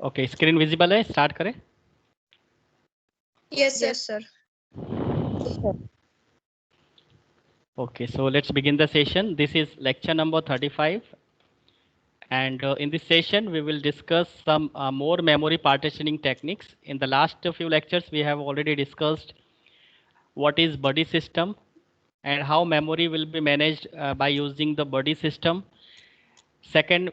Okay, screen visible है, start करें। Yes, sir. Okay, so let's begin the session. This is lecture number 35, and in this session we will discuss some more memory partitioning techniques. In the last few lectures we have already discussed what is buddy system and how memory will be managed by using the buddy system. Second,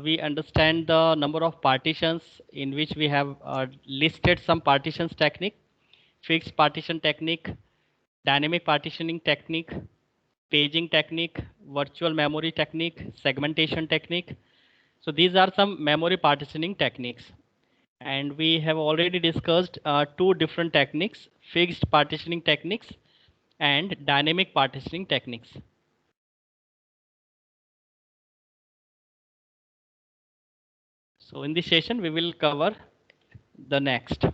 we understand the number of partitions in which we have listed some partitions technique: fixed partition technique, dynamic partitioning technique, paging technique, virtual memory technique, segmentation technique. So these are some memory partitioning techniques. And we have already discussed two different techniques: fixed partitioning techniques and dynamic partitioning techniques. So in this session, we will cover the next.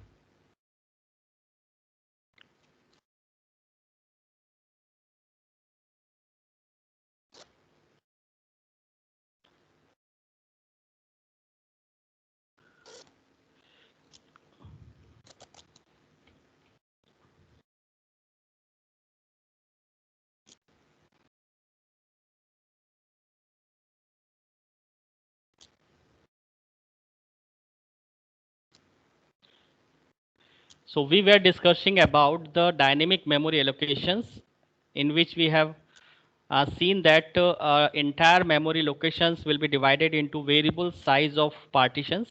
So we were discussing about the dynamic memory allocations, in which we have seen that entire memory locations will be divided into variable size of partitions.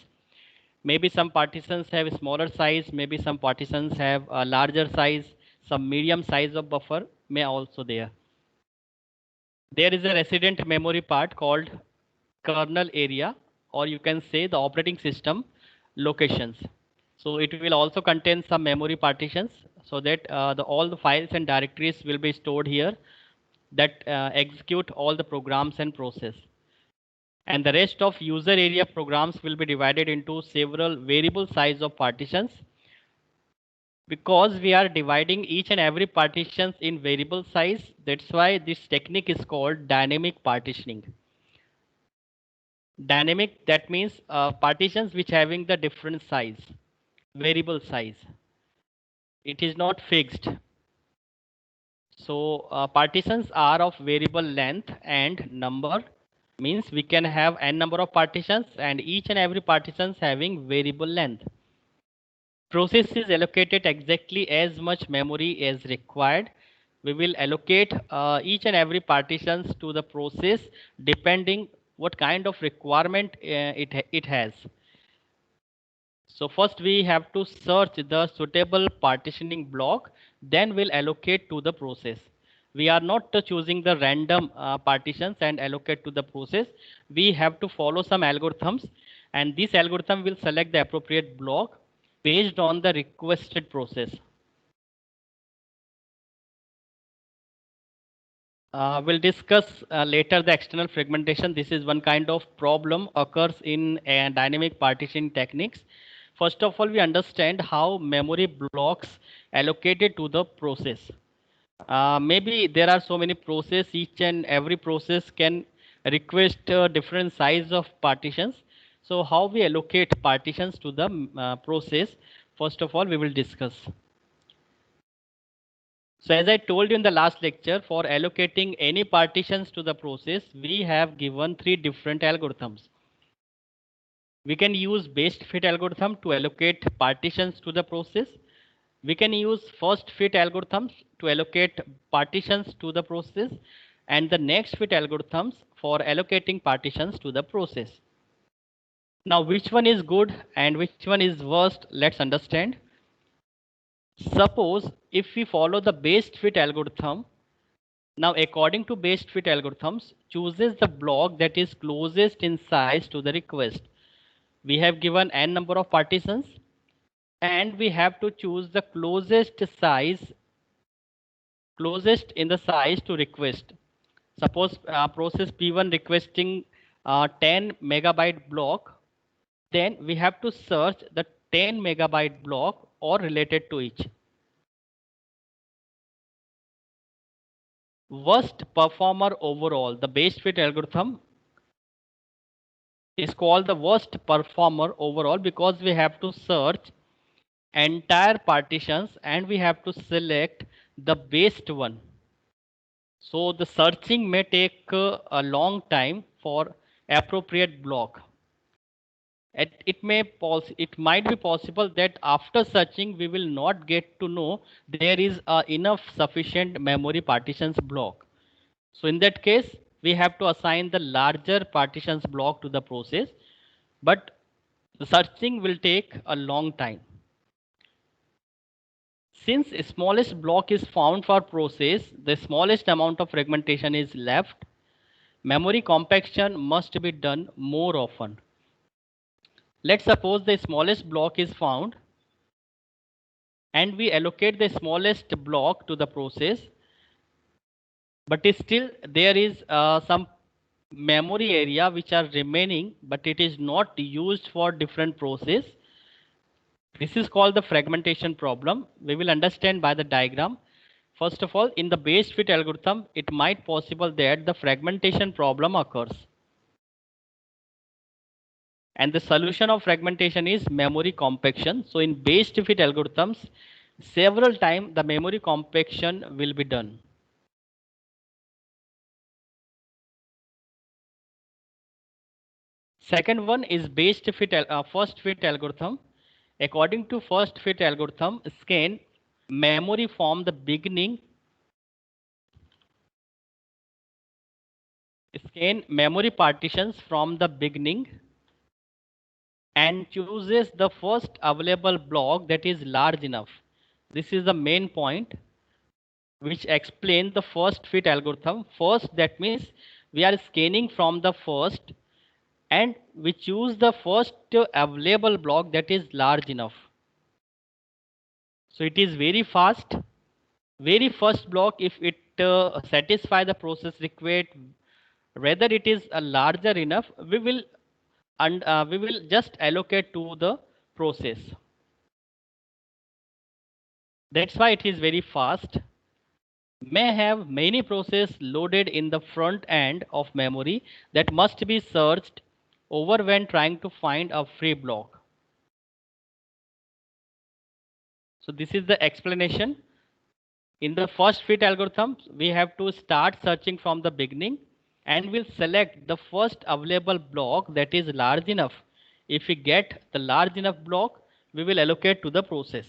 Maybe some partitions have a smaller size, maybe some partitions have a larger size, some medium size of buffer may also there. There is a resident memory part called kernel area, or you can say the operating system locations. So it will also contain some memory partitions, so that all the files and directories will be stored here that execute all the programs and process. And the rest of user area programs will be divided into several variable size of partitions. Because we are dividing each and every partitions in variable size, that's why this technique is called dynamic partitioning. Dynamic, that means partitions which having the different size, variable size. It is not fixed. So partitions are of variable length and number, means we can have n number of partitions and each and every partitions having variable length. Process is allocated exactly as much memory as required. We will allocate each and every partitions to the process depending what kind of requirement it has. So first we have to search the suitable partitioning block, then we'll allocate to the process. We are not choosing the random partitions and allocate to the process. We have to follow some algorithms, and this algorithm will select the appropriate block based on the requested process. We'll discuss later the external fragmentation. This is one kind of problem occurs in dynamic partitioning techniques. First of all, we understand how memory blocks allocated to the process. Maybe there are so many processes, each and every process can request different size of partitions. So how we allocate partitions to the process, first of all, we will discuss. So as I told you in the last lecture, for allocating any partitions to the process, we have given three different algorithms. We can use best fit algorithm to allocate partitions to the process. We can use first fit algorithms to allocate partitions to the process, and the next fit algorithms for allocating partitions to the process. Now, which one is good and which one is worst? Let's understand. Suppose if we follow the best fit algorithm, now according to best fit algorithms, chooses the block that is closest in size to the request. We have given n number of partitions and we have to choose the closest in the size to request. Suppose process P1 requesting 10 megabyte block, then we have to search the 10 megabyte block or related to each. Worst performer overall, the best fit algorithm is called the worst performer overall, because we have to search entire partitions and we have to select the best one. So the searching may take a long time for appropriate block. It might be possible that after searching we will not get to know there is enough sufficient memory partitions block. So in that case, we have to assign the larger partitions block to the process, but the searching will take a long time. Since smallest block is found for process, the smallest amount of fragmentation is left. Memory compaction must be done more often. Let's suppose the smallest block is found and we allocate the smallest block to the process, but still there is some memory area which are remaining, but it is not used for different process. This is called the fragmentation problem. We will understand by the diagram. First of all, in the base fit algorithm, it might possible that the fragmentation problem occurs. And the solution of fragmentation is memory compaction. So in base fit algorithms, several times the memory compaction will be done. Second one is first fit algorithm. According to first fit algorithm, scan memory from the beginning, scan memory partitions from the beginning and chooses the first available block that is large enough. This is the main point which explains the first fit algorithm. First, that means we are scanning from the first and we choose the first available block that is large enough. So it is very fast. Very first block, if it satisfy the process required, whether it is larger enough, we will just allocate to the process. That's why it is very fast. May have many processes loaded in the front end of memory that must be searched over when trying to find a free block. So this is the explanation. In the first fit algorithm, we have to start searching from the beginning and we'll select the first available block that is large enough. If we get the large enough block, we will allocate to the process.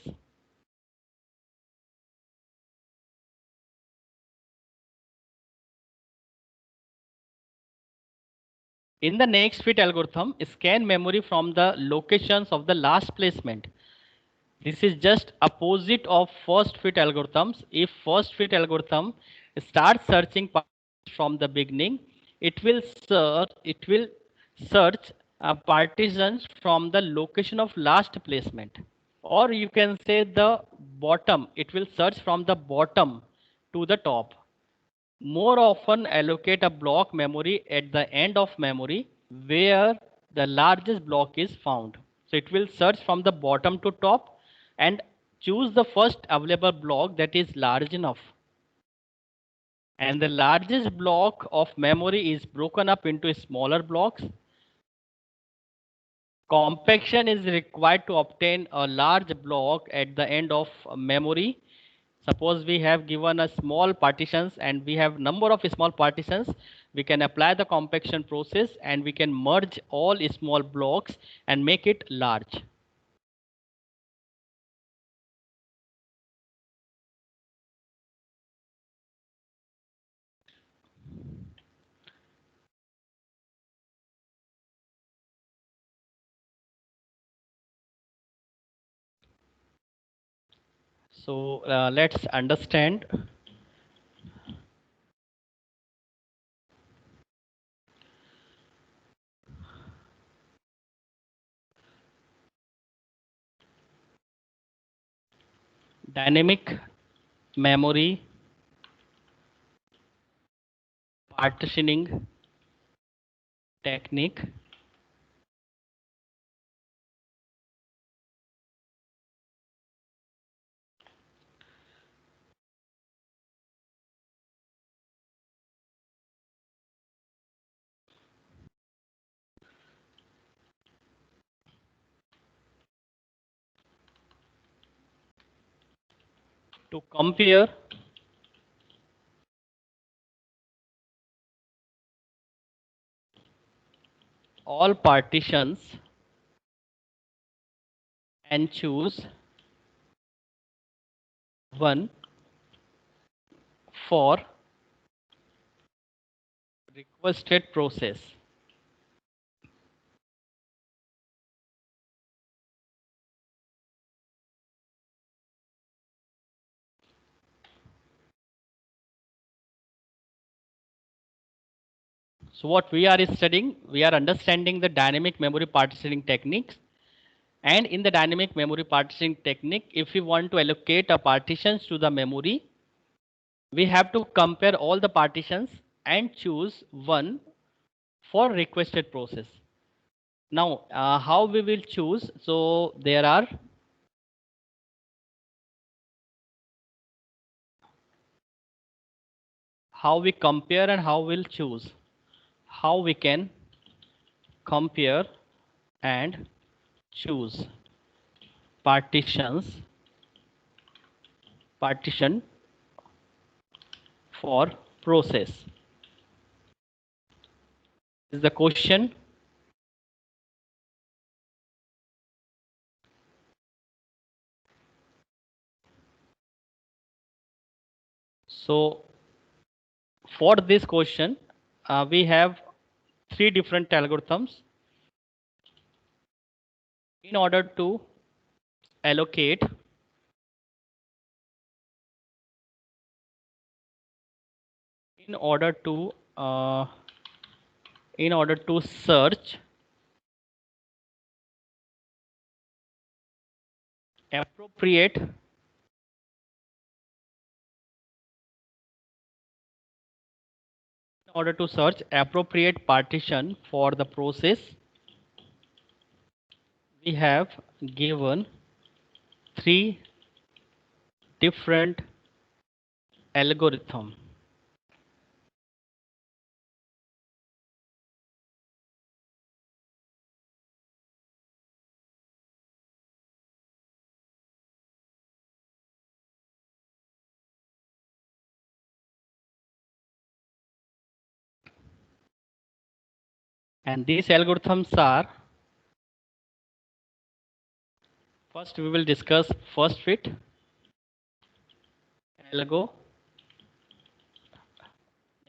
In the next fit algorithm, scan memory from the locations of the last placement. This is just opposite of first fit algorithms. If first fit algorithm starts searching from the beginning, it will search partitions from the location of last placement. Or you can say the bottom, it will search from the bottom to the top. More often allocate a block memory at the end of memory where the largest block is found. So it will search from the bottom to top and choose the first available block that is large enough. And the largest block of memory is broken up into smaller blocks. Compaction is required to obtain a large block at the end of memory. Suppose we have given a small partitions and we have number of small partitions, we can apply the compaction process and we can merge all small blocks and make it large. So let's understand. Dynamic memory partitioning technique. to compare all partitions and choose one for requested process. So what we are studying, we are understanding the dynamic memory partitioning techniques. And in the dynamic memory partitioning technique, if we want to allocate a partitions to the memory, we have to compare all the partitions and choose one for requested process. Now, how we will choose? So there are how we compare and how we'll choose. How we can compare and choose partition for process is the question. So for this question, we have three different algorithms in order to allocate in order to uh, in order to search appropriate in order to search appropriate partition for the process, we have given three different algorithm. And these algorithms are, first we will discuss first fit algo,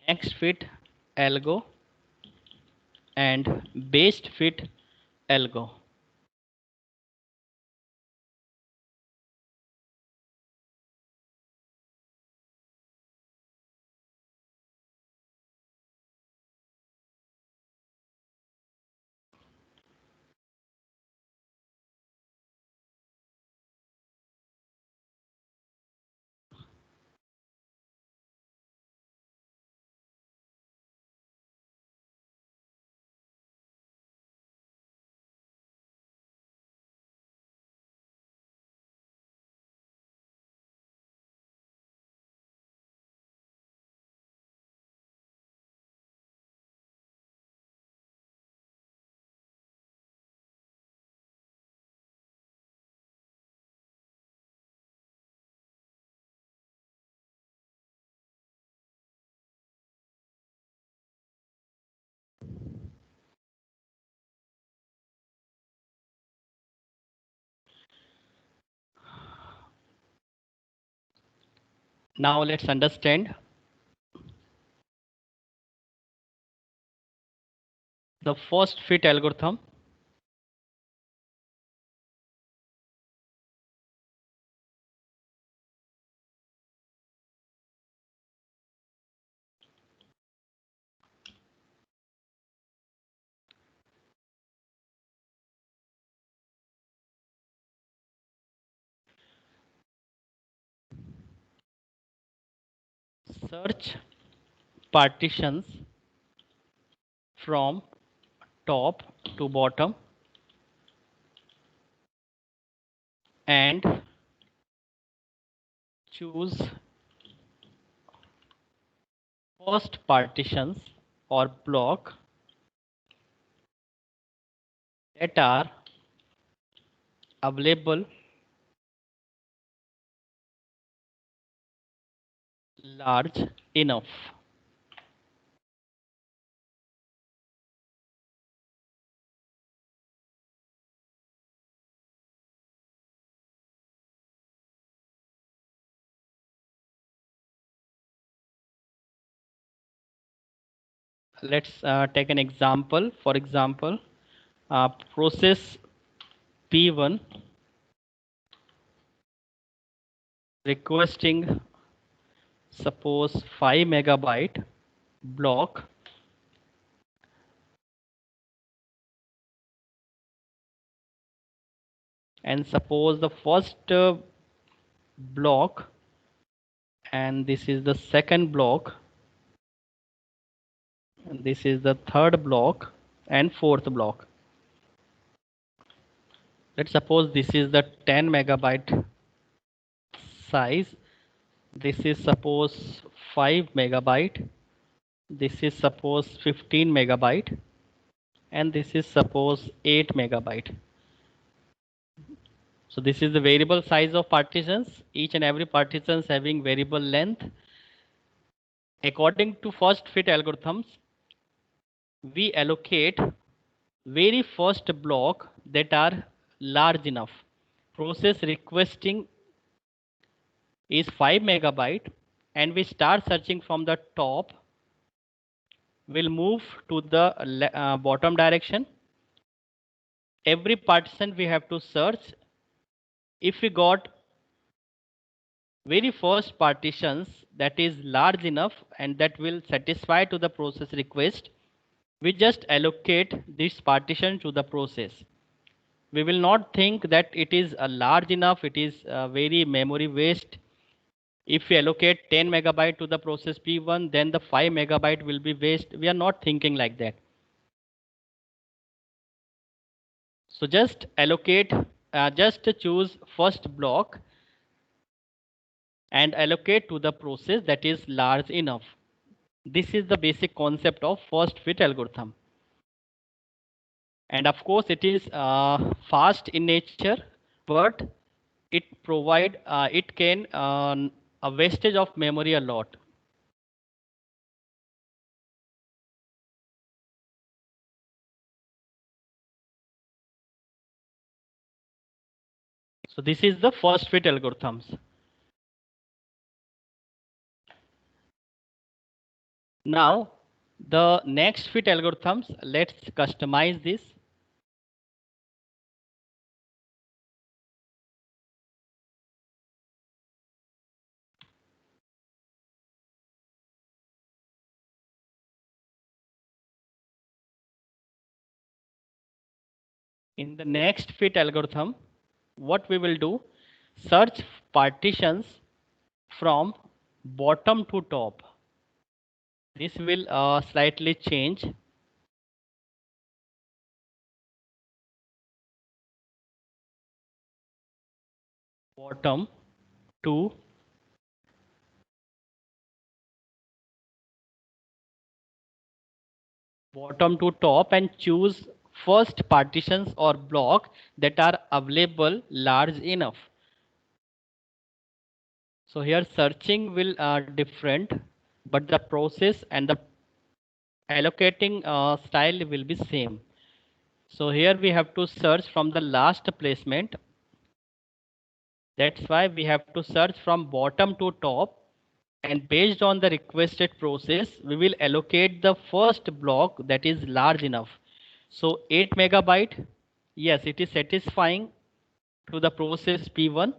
next fit algo, and best fit algo. Now let's understand the first fit algorithm. Search partitions from top to bottom and choose first partitions or block that are available large enough. Let's take an example. For example, process P1 requesting suppose 5 megabyte block, and suppose the first block, and this is the second block, and this is the third block and fourth block. Let's suppose this is the 10 megabyte size. This is suppose 5 megabyte. This is suppose 15 megabyte, and this is suppose 8 megabyte. So this is the variable size of partitions. Each and every partitions having variable length. According to first fit algorithms, we allocate very first block that are large enough. Process requesting is 5 megabyte, and we start searching from the top. We'll move to the bottom direction. Every partition we have to search. If we got very first partitions that is large enough and that will satisfy to the process request, we just allocate this partition to the process. We will not think that it is large enough, it is very memory waste. If we allocate 10 megabyte to the process P1, then the 5 megabyte will be waste. We are not thinking like that. So just allocate, just choose first block and allocate to the process that is large enough. This is the basic concept of first fit algorithm. And of course, it is fast in nature, but it can a wastage of memory a lot. So this is the first fit algorithms. Now, the next fit algorithms, let's customize this. In the next fit algorithm, what we will do, search partitions from bottom to top. This will slightly change. Bottom to top and choose first partitions or block that are available large enough. So here searching will different, but the process and the allocating style will be same. So here we have to search from the last placement. That's why we have to search from bottom to top, and based on the requested process, we will allocate the first block that is large enough. So 8 megabyte, yes, it is satisfying to the process P1.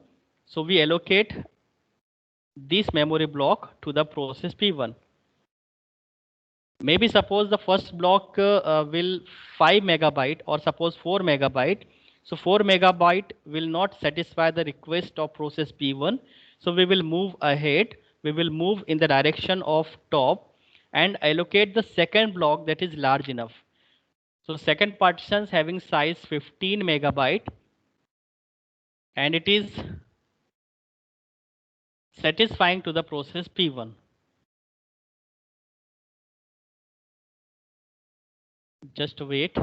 So we allocate this memory block to the process P1. Maybe suppose the first block will 5 megabyte or suppose 4 megabyte. So 4 megabyte will not satisfy the request of process P1. So we will move ahead. We will move in the direction of top and allocate the second block that is large enough. So second partitions having size 15 megabyte, and it is satisfying to the process P1. Just wait.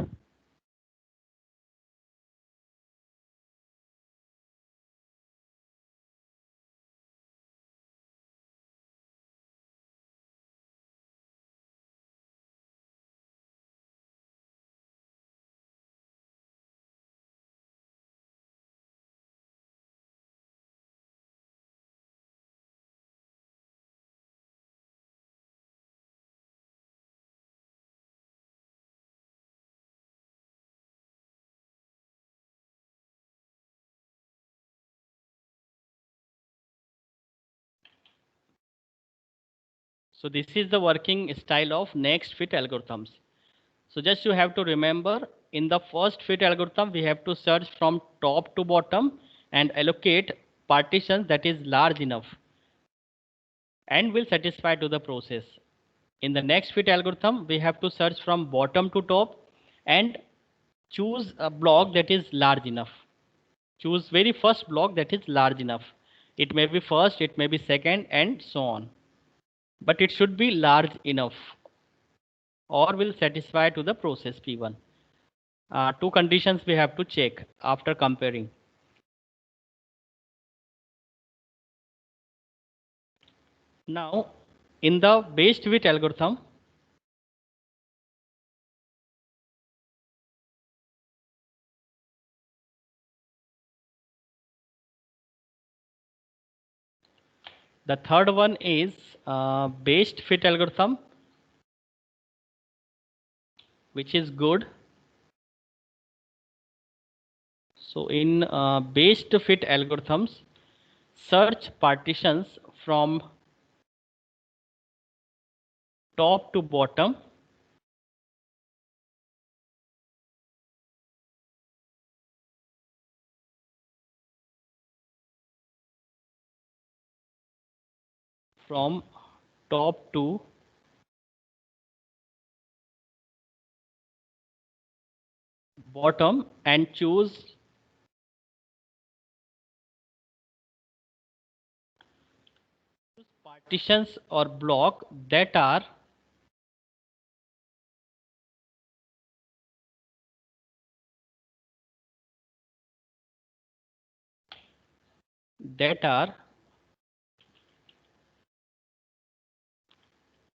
So this is the working style of next fit algorithms. So just you have to remember, in the first fit algorithm we have to search from top to bottom and allocate partitions that is large enough and will satisfy to the process. In the next fit algorithm we have to search from bottom to top and choose a block that is large enough. Choose very first block that is large enough. It may be first, it may be second, and so on. But it should be large enough or will satisfy to the process P1. Two conditions we have to check after comparing. Now, in the base fit algorithm, the third one is based fit algorithm, which is good. So in based fit algorithms, search partitions from top to bottom from top to bottom and choose partitions or block that are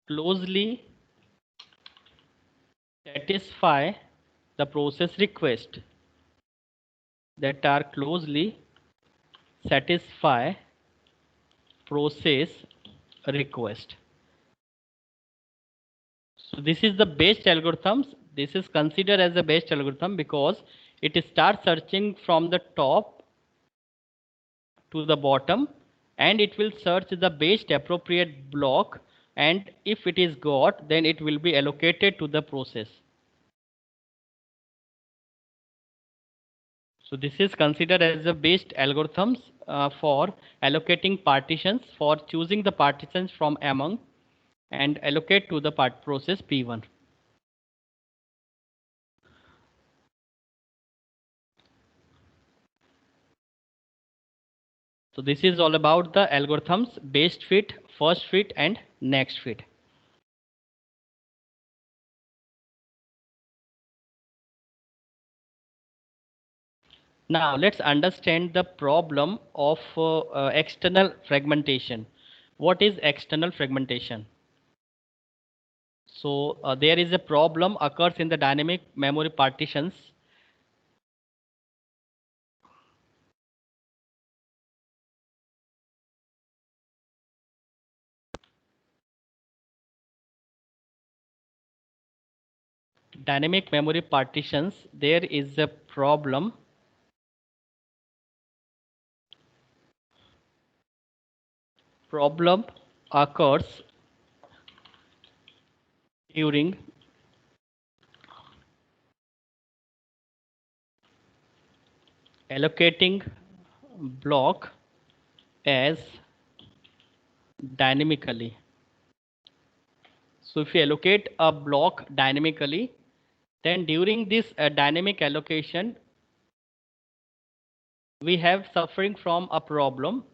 closely satisfy the process request, that are closely satisfy process request. So this is the best algorithms. This is considered as the best algorithm because it starts searching from the top to the bottom and it will search the best appropriate block, and if it is got then it will be allocated to the process. So this is considered as the best algorithms for allocating partitions, for choosing the partitions from among and allocate to the part process P1. So this is all about the algorithms based fit, first fit and next fit. Now let's understand the problem of external fragmentation. What is external fragmentation? So there is a problem occurs in the dynamic memory partitions. Dynamic memory partitions, there is a problem occurs during allocating block as dynamically. So if you allocate a block dynamically, then during this dynamic allocation, we have suffering from a problem.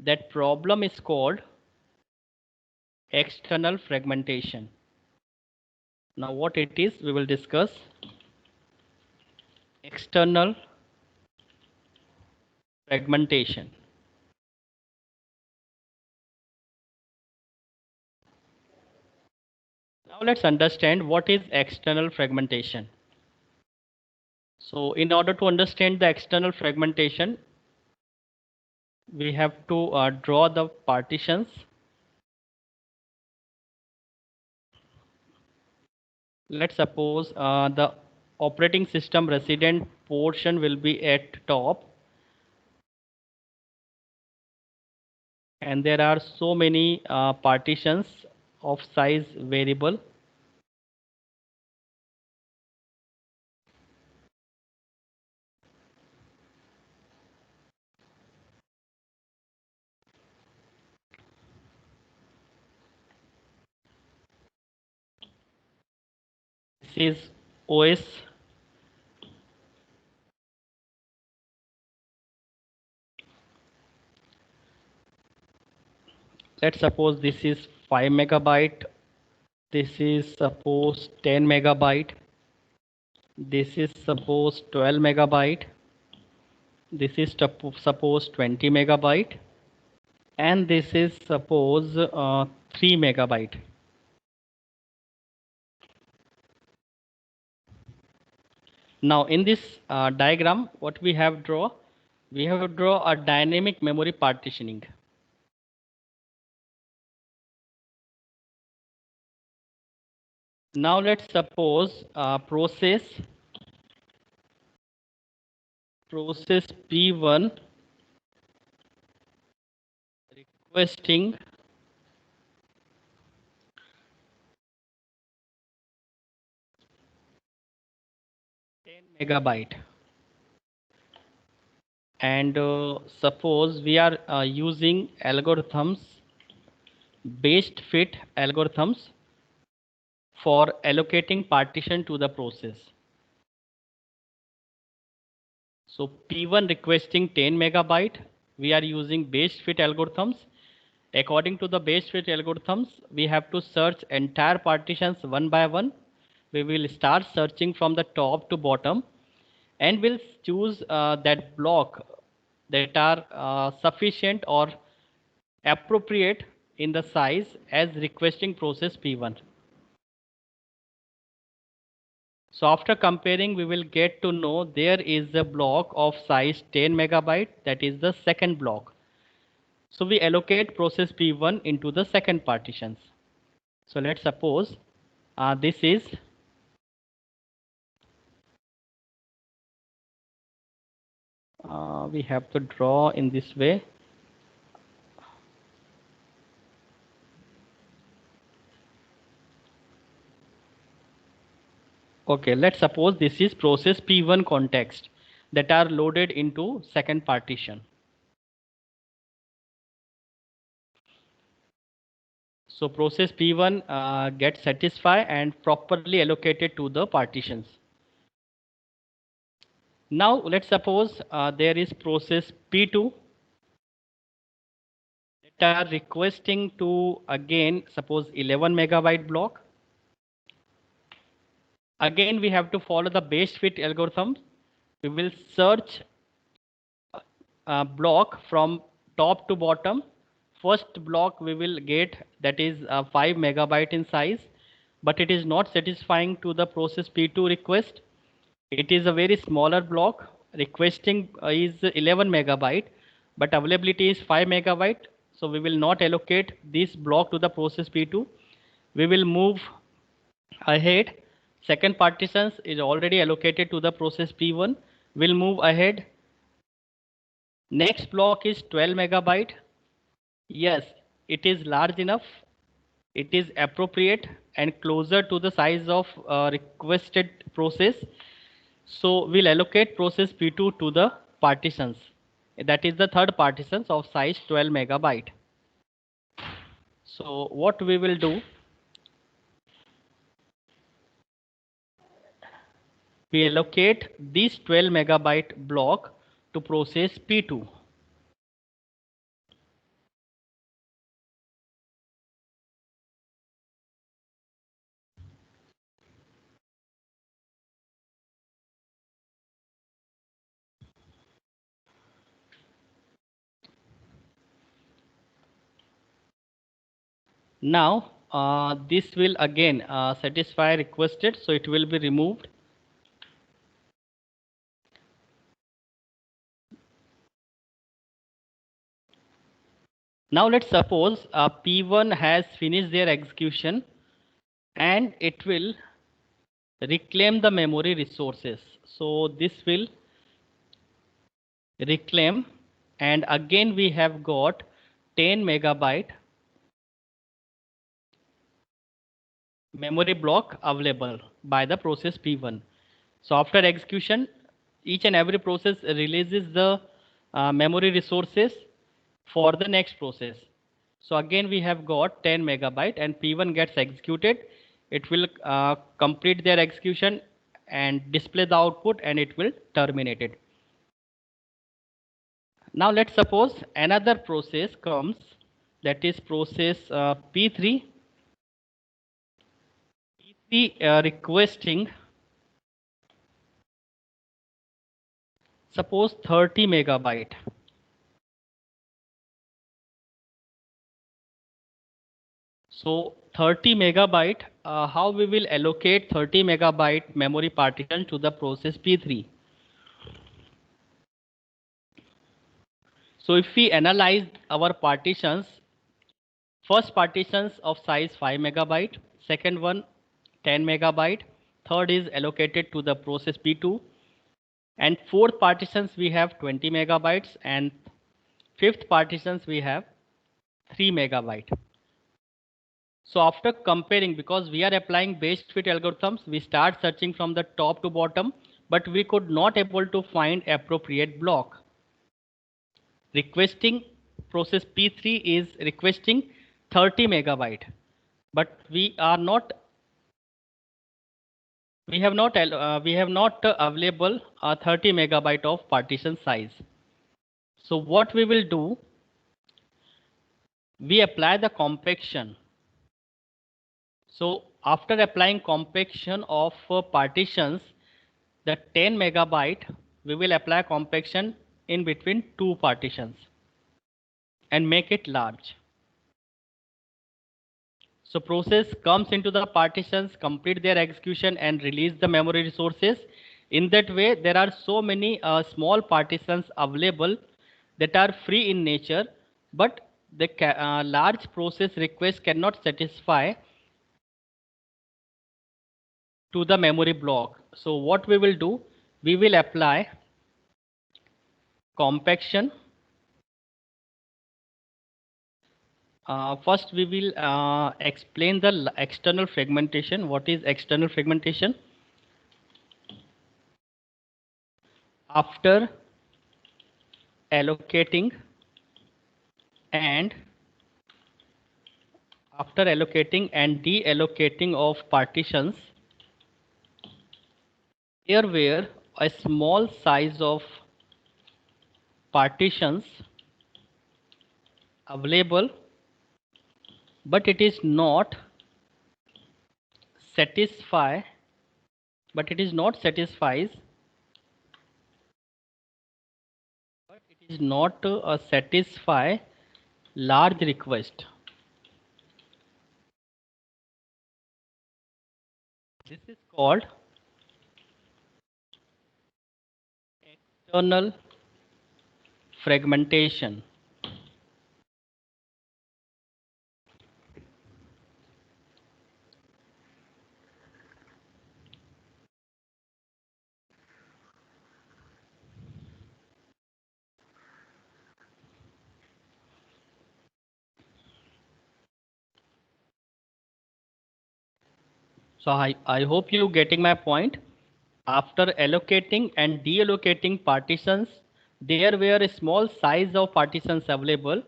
That problem is called external fragmentation. Now what it is, we will discuss. External fragmentation. Now let's understand what is external fragmentation. So in order to understand the external fragmentation, we have to draw the partitions. Let's suppose the operating system resident portion will be at top and there are so many partitions of size variable. This is OS. Let's suppose this is 5 megabyte. This is suppose 10 megabyte. This is suppose 12 megabyte. This is suppose 20 megabyte. And this is suppose 3 megabyte. Now in this diagram, what we have we have draw a dynamic memory partitioning. Now let's suppose process P1 requesting 10 megabyte, and suppose we are using based fit algorithms for allocating partition to the process. So P1 requesting 10 megabyte, we are using based fit algorithms. According to the based fit algorithms, we have to search entire partitions one by one. We will start searching from the top to bottom, and we'll choose that block that are sufficient or appropriate in the size as requesting process P1. So after comparing, we will get to know there is a block of size 10 megabyte, that is the second block. So we allocate process P1 into the second partitions. So let's suppose this is we have to draw in this way. Okay, let's suppose this is process P1 context that are loaded into second partition. So process P1 gets satisfied and properly allocated to the partitions. Now let's suppose there is process P2 that are requesting to again suppose 11 megabyte block. Again we have to follow the base fit algorithm. We will search block from top to bottom. First block we will get, that is 5 megabyte in size, but it is not satisfying to the process P2 request. It is a very smaller block. Requesting is 11 megabyte, but availability is 5 megabyte. So we will not allocate this block to the process P2. We will move ahead. Second partitions is already allocated to the process P1. We'll move ahead. Next block is 12 megabyte. Yes, it is large enough. It is appropriate and closer to the size of requested process. So we'll allocate process P2 to the partitions. That is the third partitions of size 12 megabyte. So what we will do, we allocate this 12 megabyte block to process P2. Now this will again satisfy requested, so it will be removed. Now let's suppose P1 has finished their execution and it will reclaim the memory resources. So this will reclaim, and again we have got 10 megabyte memory block available by the process P1. So after execution, each and every process releases the memory resources for the next process. So again we have got 10 megabyte and P1 gets executed. It will complete their execution and display the output and it will terminate it. Now let's suppose another process comes, that is process P3. P3 requesting suppose 30 megabyte. So 30 megabyte, how we will allocate 30 megabyte memory partition to the process P3? So if we analyze our partitions, first partitions of size 5 megabyte, second one 10 megabyte, third is allocated to the process P2, and fourth partitions we have 20 megabytes, and fifth partitions we have 3 megabyte. So after comparing, because we are applying best fit algorithms, we start searching from the top to bottom, but we could not able to find appropriate block. Requesting process P3 is requesting 30 megabyte, but we have not available 30 megabyte of partition size. So what we will do, we apply the compaction. So after applying compaction of partitions, the 10 megabyte, we will apply compaction in between two partitions and make it large. So process comes into the partitions, complete their execution and release the memory resources. In that way, there are so many small partitions available that are free in nature, but the large process request cannot satisfy to the memory block. So what we will do, we will apply compaction. First, we will explain the external fragmentation. What is external fragmentation? After allocating and deallocating of partitions, there were a small size of partitions available, but it is not satisfy, it is not satisfy large request. This is called external fragmentation. So I hope you getting my point. After allocating and deallocating partitions, there were a small size of partitions available,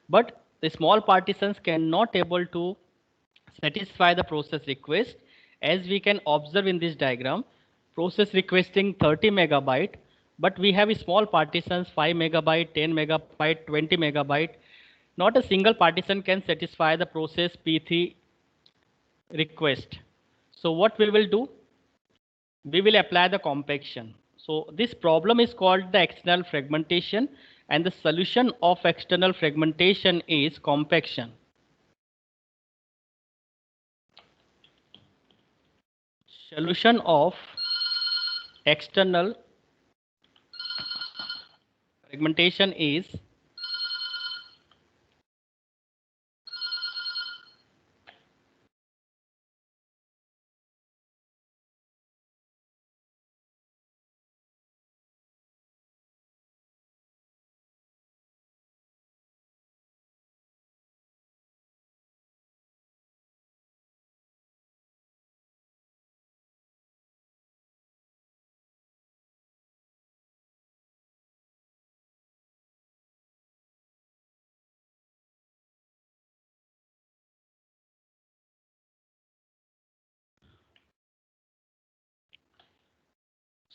but the small partitions cannot able to satisfy the process request. As we can observe in this diagram, process requesting 30 megabyte, but we have small partitions 5 megabyte, 10 megabyte, 20 megabyte. Not a single partition can satisfy the process P3 request. So what we will do, we will apply the compaction. So this problem is called the external fragmentation, and the solution of external fragmentation is compaction. Solution of external fragmentation is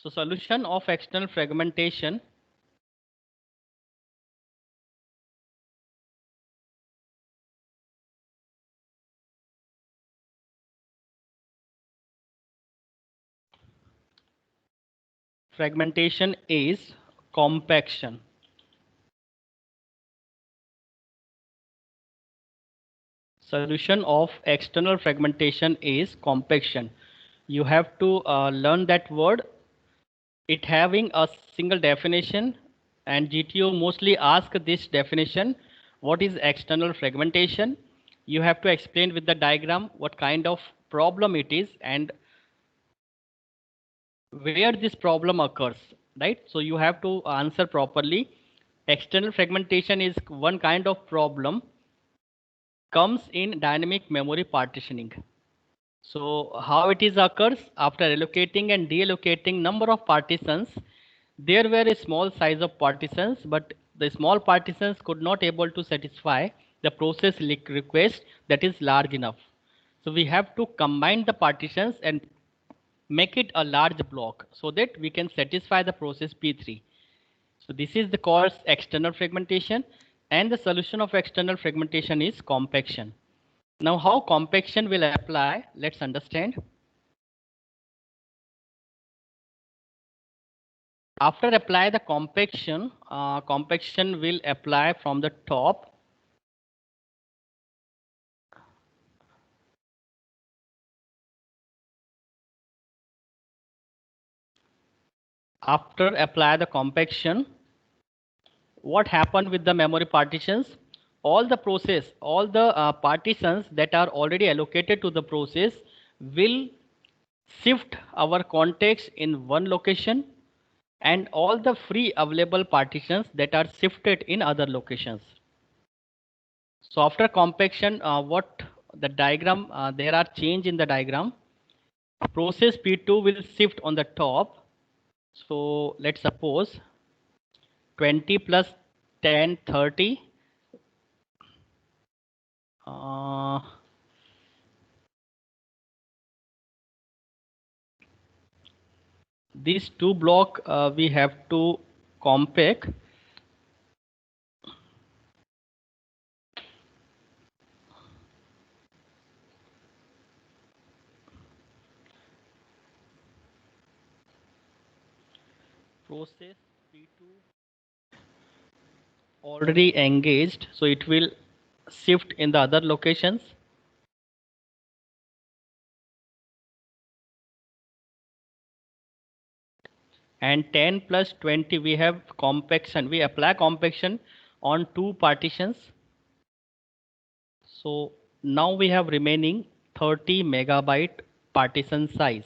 So solution of external fragmentation. Fragmentation is compaction. Solution of external fragmentation is compaction. You have to learn that word. It having a single definition, and GTO mostly ask this definition. What is external fragmentation? You have to explain with the diagram what kind of problem it is and where this problem occurs, right? So you have to answer properly. External fragmentation is one kind of problem comes in dynamic memory partitioning. So how it is occurs after allocating and deallocating number of partitions, there were a small size of partitions, but the small partitions could not able to satisfy the process request that is large enough. So we have to combine the partitions and make it a large block so that we can satisfy the process P3. So this is the cause external fragmentation, and the solution of external fragmentation is compaction. Now how compaction will apply, let's understand. After apply the compaction, compaction will apply from the top. After apply the compaction, what happened with the memory partitions? All the process, all the partitions that are already allocated to the process will shift our context in one location, and all the free available partitions that are shifted in other locations. So after compaction, what the diagram, there are change in the diagram. Process P2 will shift on the top. So let's suppose 20 plus 10, 30. Uh, these two block we have to compact. Process P2 already engaged, so it will shift in the other locations. And 10 plus 20, we have compaction. We apply compaction on two partitions. So now we have remaining 30 megabyte partition size.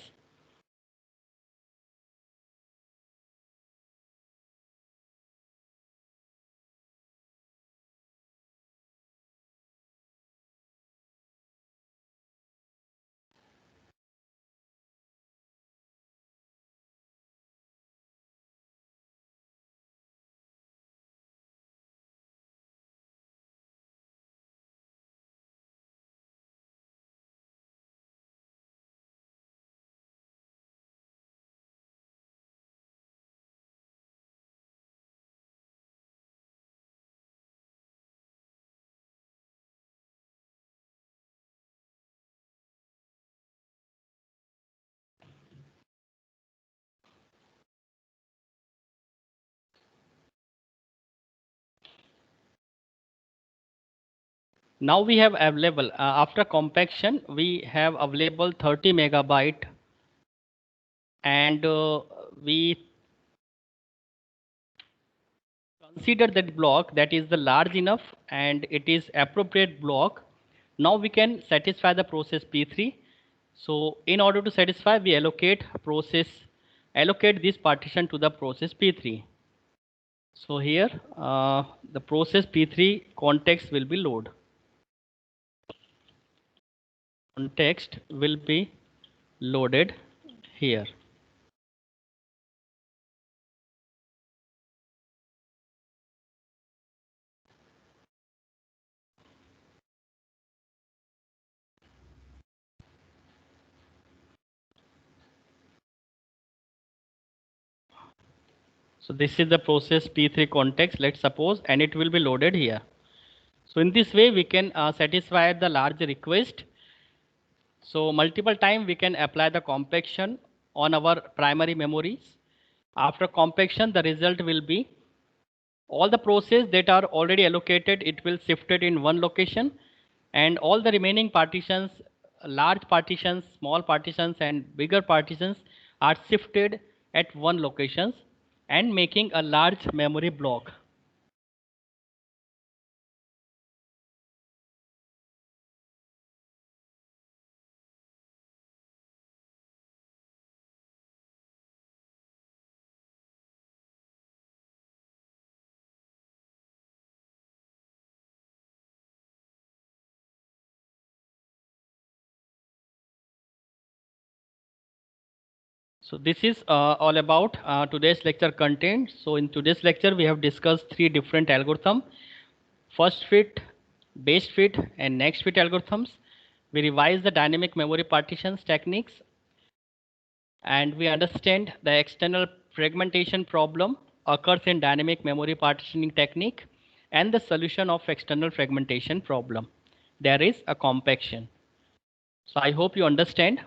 Now we have available, after compaction, we have available 30 megabyte, and we consider that block that is the large enough and it is appropriate block. Now we can satisfy the process P3. So in order to satisfy, we allocate this partition to the process P3. So here the process P3 context will be load. Context will be loaded here. So this is the process T3 context, let's suppose, and it will be loaded here. So in this way, we can satisfy the large request. So multiple time we can apply the compaction on our primary memories. After compaction, the result will be all the process that are already allocated, it will shifted in one location, and all the remaining partitions, large partitions, small partitions, and bigger partitions are shifted at one locations and making a large memory block. So this is all about today's lecture content. So in today's lecture, we have discussed three different algorithms: first fit, base fit, and next fit algorithms. We revise the dynamic memory partitions techniques, and we understand the external fragmentation problem occurs in dynamic memory partitioning technique and the solution of external fragmentation problem. There is a compaction. So I hope you understand